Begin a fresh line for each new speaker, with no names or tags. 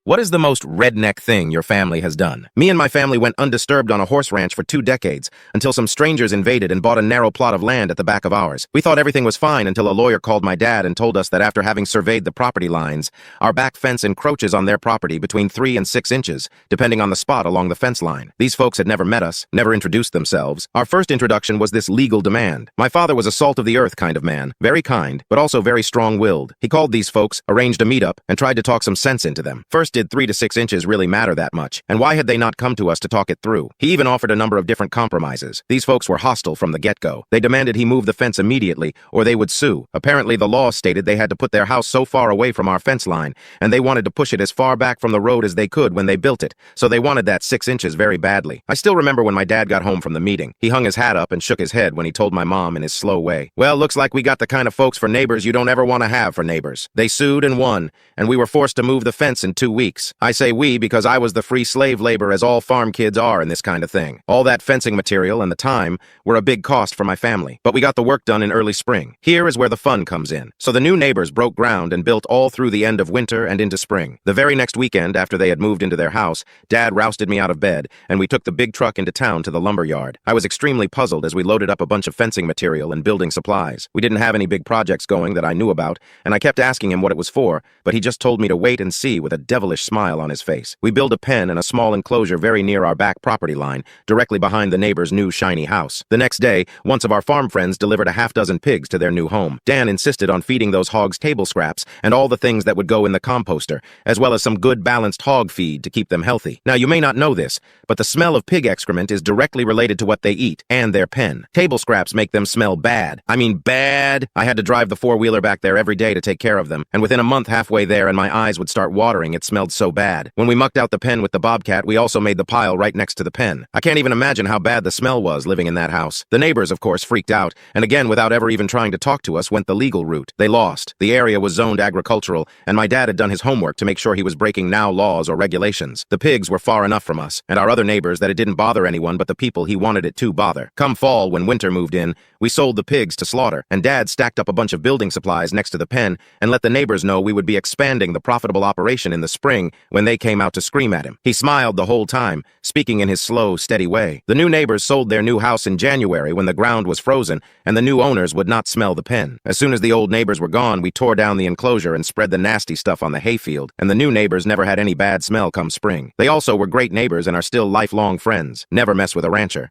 What is the most redneck thing your family has done? Me and my family went undisturbed on a horse ranch for 2 decades until some strangers invaded and bought a narrow plot of land at the back of ours. We thought everything was fine until a lawyer called my dad and told us that after having surveyed the property lines, our back fence encroaches on their property between 3 and 6 inches, depending on the spot along the fence line. These folks had never met us, never introduced themselves. Our first introduction was this legal demand. My father was a salt-of-the-earth kind of man, very kind, but also very strong-willed. He called these folks, arranged a meetup, and tried to talk some sense into them. First, did 3 to 6 inches really matter that much? And why had they not come to us to talk it through? He even offered a number of different compromises. These folks were hostile from the get-go. They demanded he move the fence immediately, or they would sue. Apparently, the law stated they had to put their house so far away from our fence line, and they wanted to push it as far back from the road as they could when they built it. So they wanted that 6 inches very badly. I still remember when my dad got home from the meeting. He hung his hat up and shook his head when he told my mom in his slow way, "Well, looks like we got the kind of folks for neighbors you don't ever want to have for neighbors." They sued and won, and we were forced to move the fence in 2 weeks. I say we because I was the free slave labor as all farm kids are in this kind of thing. All that fencing material and the time were a big cost for my family, but we got the work done in early spring. Here is where the fun comes in. So the new neighbors broke ground and built all through the end of winter and into spring. The very next weekend after they had moved into their house, Dad rousted me out of bed, and we took the big truck into town to the lumber yard. I was extremely puzzled as we loaded up a bunch of fencing material and building supplies. We didn't have any big projects going that I knew about, and I kept asking him what it was for, but he just told me to wait and see with a devilish smile on his face. We built a pen in a small enclosure very near our back property line, directly behind the neighbor's new shiny house. The next day, once of our farm friends delivered a half-dozen pigs to their new home. Dan insisted on feeding those hogs table scraps and all the things that would go in the composter, as well as some good balanced hog feed to keep them healthy. Now, you may not know this, but the smell of pig excrement is directly related to what they eat and their pen. Table scraps make them smell bad. I mean bad. I had to drive the four-wheeler back there every day to take care of them, and within a month halfway there and my eyes would start watering, it smelled so bad. When we mucked out the pen with the bobcat, we also made the pile right next to the pen. I can't even imagine how bad the smell was living in that house. The neighbors, of course, freaked out, and again, without ever even trying to talk to us, went the legal route. They lost. The area was zoned agricultural, and my dad had done his homework to make sure he was breaking now laws or regulations. The pigs were far enough from us, and our other neighbors, that it didn't bother anyone but the people he wanted it to bother. Come fall, when winter moved in, we sold the pigs to slaughter, and Dad stacked up a bunch of building supplies next to the pen and let the neighbors know we would be expanding the profitable operation in the spring when they came out to scream at him. He smiled the whole time, speaking in his slow, steady way. The new neighbors sold their new house in January when the ground was frozen and the new owners would not smell the pen. As soon as the old neighbors were gone, we tore down the enclosure and spread the nasty stuff on the hayfield, and the new neighbors never had any bad smell come spring. They also were great neighbors and are still lifelong friends. Never mess with a rancher.